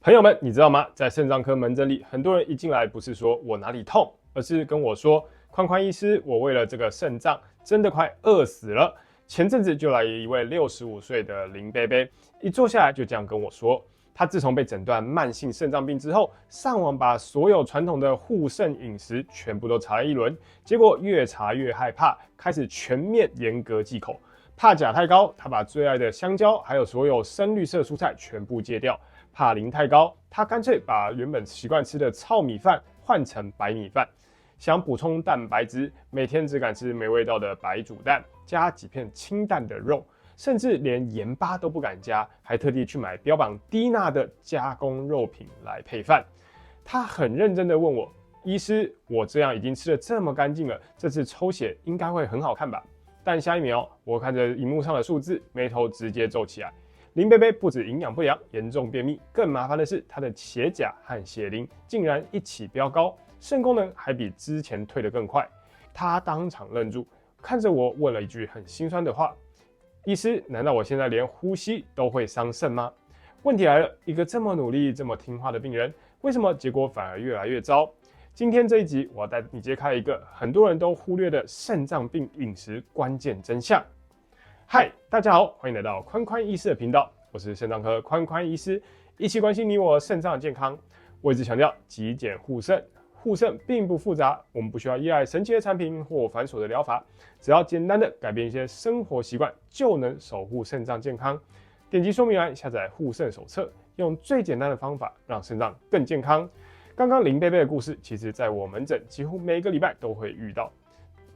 朋友们，你知道吗？在肾脏科门诊里，很多人一进来不是说我哪里痛，而是跟我说：宽宽医师，我为了这个肾脏真的快饿死了。前阵子就来一位65岁的林贝贝，一坐下来就这样跟我说，他自从被诊断慢性肾脏病之后，上网把所有传统的护肾饮食全部都查了一轮，结果越查越害怕，开始全面严格忌口。怕钾太高，他把最爱的香蕉还有所有深绿色蔬菜全部戒掉。怕磷太高，他干脆把原本习惯吃的糙米饭换成白米饭。想补充蛋白质，每天只敢吃没味道的白煮蛋，加几片清淡的肉，甚至连盐巴都不敢加，还特地去买标榜低钠的加工肉品来配饭。他很认真的问我：医师，我这样已经吃得这么干净了，这次抽血应该会很好看吧？但下一秒，我看着荧幕上的数字，眉头直接皱起来。林贝贝不止营养不良、严重便秘，更麻烦的是他的血钾和血磷竟然一起飙高，肾功能还比之前退得更快。他当场愣住，看着我问了一句很心酸的话：医师，难道我现在连呼吸都会伤肾吗？问题来了，一个这么努力、这么听话的病人，为什么结果反而越来越糟？今天这一集，我要带你揭开一个很多人都忽略的肾脏病饮食关键真相。嗨，大家好，欢迎来到宽宽医师的频道，我是肾脏科宽宽医师，一起关心你我肾脏的健康。我一直强调极简护肾，护肾并不复杂，我们不需要依赖神奇的产品或繁琐的疗法，只要简单的改变一些生活习惯，就能守护肾脏健康。点击说明栏下载护肾手册，用最简单的方法让肾脏更健康。刚刚林贝贝的故事，其实在我门诊几乎每个礼拜都会遇到。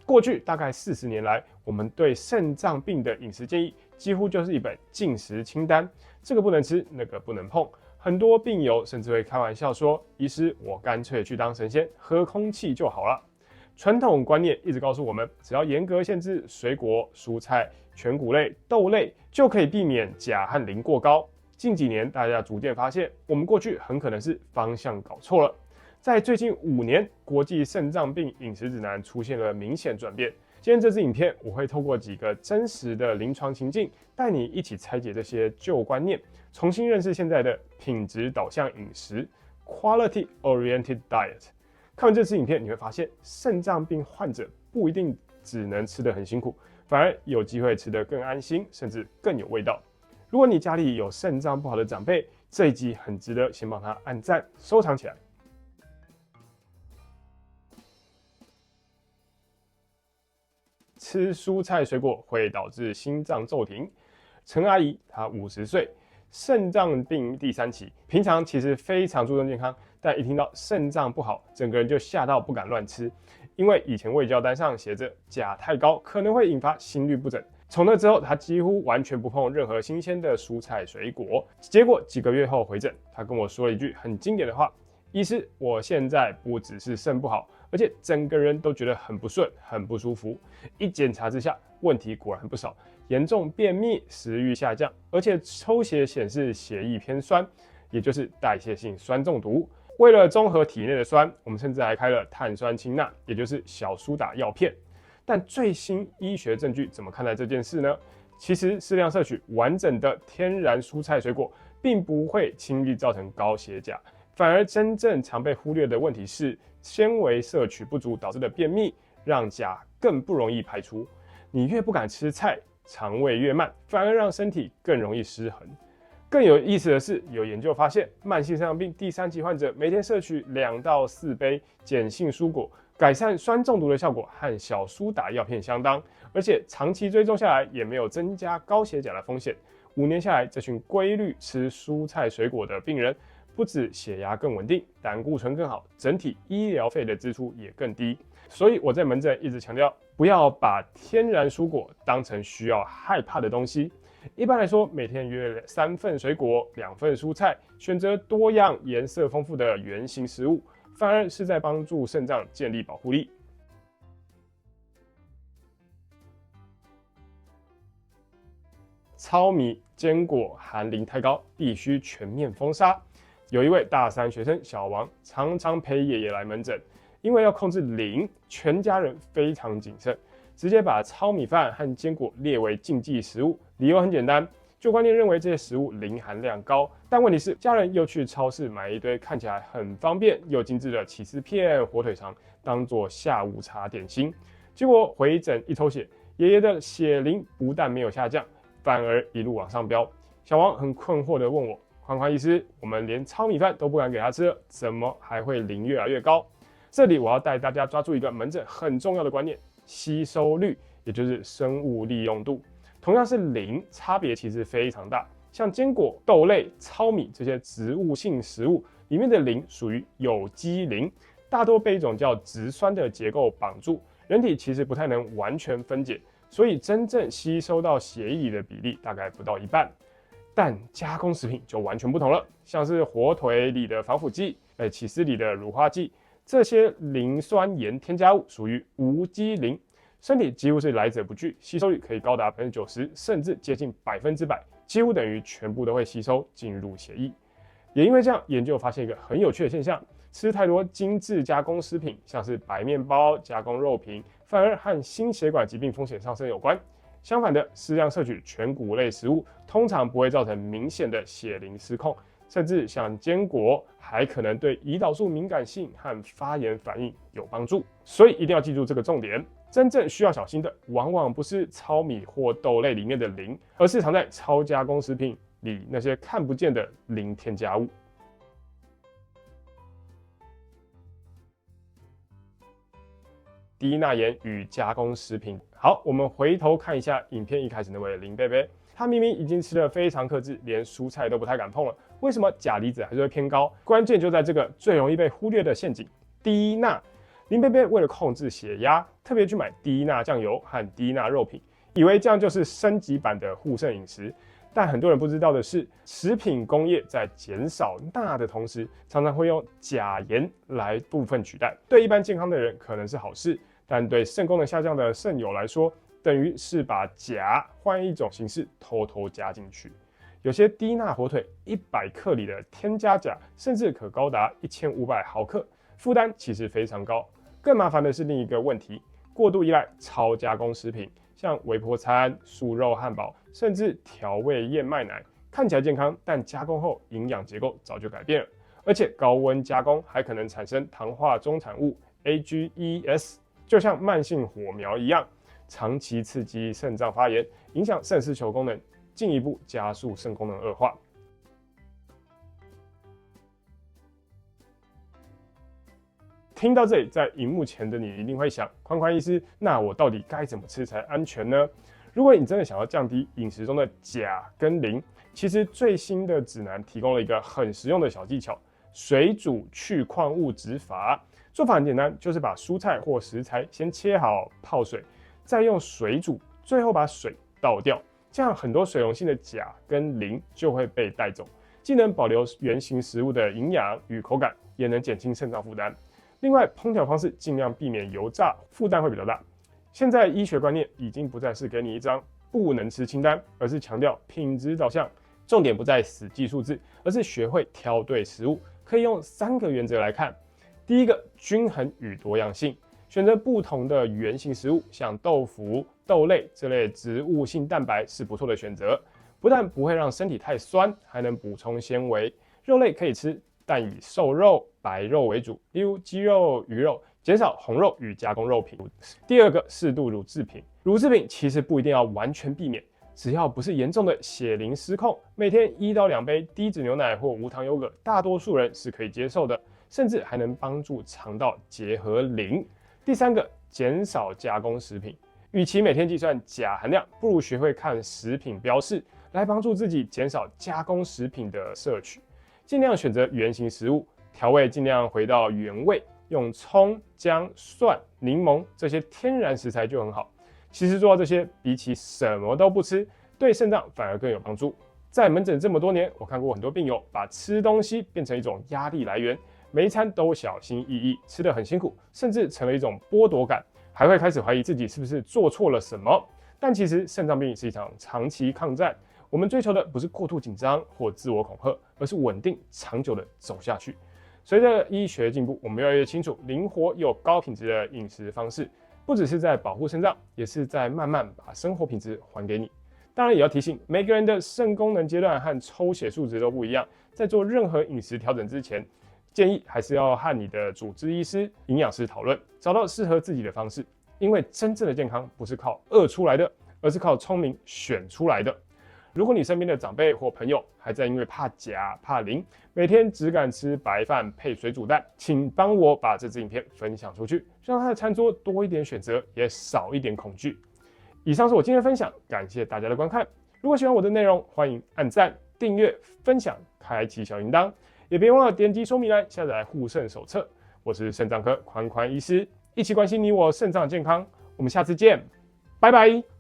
过去大概40年来，我们对肾脏病的饮食建议几乎就是一本禁食清单，这个不能吃，那个不能碰。很多病友甚至会开玩笑说：“医师，我干脆去当神仙，喝空气就好了。”传统观念一直告诉我们，只要严格限制水果、蔬菜、全谷类、豆类，就可以避免钾和磷过高。近几年，大家逐渐发现，我们过去很可能是方向搞错了。在最近5年，国际肾脏病饮食指南出现了明显转变。今天这支影片，我会透过几个真实的临床情境，带你一起拆解这些旧观念，重新认识现在的品质导向饮食 （Quality Oriented Diet）。看完这支影片，你会发现，肾脏病患者不一定只能吃得很辛苦，反而有机会吃得更安心，甚至更有味道。如果你家里有肾脏不好的长辈，这一集很值得先帮他按赞、收藏起来。吃蔬菜水果会导致心脏骤停。陈阿姨她50岁，肾脏病第3期，平常其实非常注重健康，但一听到肾脏不好，整个人就吓到不敢乱吃，因为以前卫教单上写着钾太高可能会引发心律不整。从那之后，她几乎完全不碰任何新鲜的蔬菜水果。结果几个月后回诊，她跟我说了一句很经典的话：“医师，我现在不只是肾不好，而且整个人都觉得很不顺、很不舒服。”一检查之下，问题果然不少，严重便秘、食欲下降，而且抽血显示血液偏酸，也就是代谢性酸中毒。为了中和体内的酸，我们甚至还开了碳酸氢钠，也就是小苏打药片。但最新医学证据怎么看待这件事呢？其实适量摄取完整的天然蔬菜水果，并不会轻易造成高血钾，反而真正常被忽略的问题是纤维摄取不足导致的便秘，让钾更不容易排出。你越不敢吃菜，肠胃越慢，反而让身体更容易失衡。更有意思的是，有研究发现，慢性肾脏病第3期患者每天摄取2到4杯碱性蔬果，改善酸中毒的效果和小苏打药片相当，而且长期追踪下来也没有增加高血钾的风险。5年下来，这群规律吃蔬菜水果的病人，不止血压更稳定，胆固醇更好，整体医疗费的支出也更低。所以我在门诊一直强调，不要把天然蔬果当成需要害怕的东西。一般来说，每天约3份水果、2份蔬菜，选择多样、颜色丰富的原型食物，反而是在帮助肾脏建立保护力。糙米、坚果含磷太高，必须全面封杀。有一位大3学生小王，常常陪爷爷来门诊，因为要控制磷，全家人非常谨慎，直接把糙米饭和坚果列为禁忌食物。理由很简单，旧观念认为这些食物磷含量高，但问题是家人又去超市买一堆看起来很方便又精致的起司片、火腿肠，当做下午茶点心。结果回诊一抽血，爷爷的血磷不但没有下降，反而一路往上飙。小王很困惑地问我：宽宽医师，我们连糙米饭都不敢给他吃了，怎么还会磷越来越高？这里我要带大家抓住一个门诊很重要的观念：吸收率，也就是生物利用度。同样是磷，差别其实非常大。像坚果、豆类、糙米这些植物性食物里面的磷属于有机磷，大多被一种叫植酸的结构绑住，人体其实不太能完全分解，所以真正吸收到血液里的比例大概不到一半。但加工食品就完全不同了，像是火腿里的防腐剂、起司里的乳化剂，这些磷酸盐添加物属于无机磷，身体几乎是来者不拒，吸收率可以高达90%，甚至接近100%，几乎等于全部都会吸收进入血液。也因为这样，研究发现一个很有趣的现象：吃太多精致加工食品，像是白面包、加工肉品，反而和心血管疾病风险上升有关。相反的，适量摄取全谷类食物，通常不会造成明显的血磷失控，甚至像坚果还可能对胰岛素敏感性和发炎反应有帮助。所以一定要记住这个重点：真正需要小心的，往往不是糙米或豆类里面的磷，而是藏在超加工食品里那些看不见的磷添加物。低钠盐与加工食品。好，我们回头看一下影片一开始那位林贝贝，他明明已经吃得非常克制，连蔬菜都不太敢碰了，为什么钾离子还是会偏高？关键就在这个最容易被忽略的陷阱——低钠。林贝贝为了控制血压，特别去买低钠酱油和低钠肉品，以为这样就是升级版的护肾饮食。但很多人不知道的是，食品工业在减少钠的同时，常常会用钾盐来部分取代。对一般健康的人可能是好事，但对肾功能下降的肾友来说，等于是把钾换一种形式偷偷加进去。有些低钠火腿100克里的添加钾甚至可高达1500毫克，负担其实非常高。更麻烦的是另一个问题：过度依赖超加工食品，像微波餐、素肉汉堡，甚至调味燕麦奶，看起来健康，但加工后营养结构早就改变了。而且高温加工还可能产生糖化终产物 AGEs， 就像慢性火苗一样，长期刺激肾脏发炎，影响肾丝球功能，进一步加速肾功能恶化。听到这里，在荧幕前的你一定会想：宽宽医师，那我到底该怎么吃才安全呢？如果你真的想要降低饮食中的钾跟磷，其实最新的指南提供了一个很实用的小技巧——水煮去矿物质法。做法很简单，就是把蔬菜或食材先切好泡水，再用水煮，最后把水倒掉，这样很多水溶性的钾跟磷就会被带走，既能保留原型食物的营养与口感，也能减轻肾脏负担。另外，烹调方式尽量避免油炸，负担会比较大。现在医学观念已经不再是给你一张不能吃清单，而是强调品质导向。重点不在死记数字，而是学会挑对食物。可以用3个原则来看：第一个，均衡与多样性，选择不同的原型食物，像豆腐、豆类这类植物性蛋白是不错的选择，不但不会让身体太酸，还能补充纤维。肉类可以吃，但以瘦肉、白肉为主，例如鸡肉、鱼肉，减少红肉与加工肉品。第二个，适度乳制品。乳制品其实不一定要完全避免，只要不是严重的血磷失控，每天1到2杯低脂牛奶或无糖优格，大多数人是可以接受的，甚至还能帮助肠道结合磷。第三个，减少加工食品。与其每天计算钾含量，不如学会看食品标示，来帮助自己减少加工食品的摄取。尽量选择原型食物，调味尽量回到原味，用葱、姜、蒜、柠檬这些天然食材就很好。其实做到这些，比起什么都不吃，对肾脏反而更有帮助。在门诊这么多年，我看过很多病友把吃东西变成一种压力来源，每一餐都小心翼翼，吃得很辛苦，甚至成了一种剥夺感，还会开始怀疑自己是不是做错了什么。但其实肾脏病是一场长期抗战，我们追求的不是过度紧张或自我恐吓，而是稳定长久的走下去。随着医学进步，我们越来越清楚，灵活又高品质的饮食方式，不只是在保护肾脏，也是在慢慢把生活品质还给你。当然也要提醒，每个人的肾功能阶段和抽血数值都不一样，在做任何饮食调整之前，建议还是要和你的主治医师、营养师讨论，找到适合自己的方式。因为真正的健康不是靠饿出来的，而是靠聪明选出来的。如果你身边的长辈或朋友还在因为怕钾、怕磷，每天只敢吃白饭配水煮蛋，请帮我把这支影片分享出去，让他的餐桌多一点选择，也少一点恐惧。以上是我今天的分享，感谢大家的观看。如果喜欢我的内容，欢迎按赞、订阅、分享、开启小铃铛，也别忘了点击说明栏下载护肾手册。我是肾脏科宽宽医师，一起关心你我肾脏健康。我们下次见，拜拜。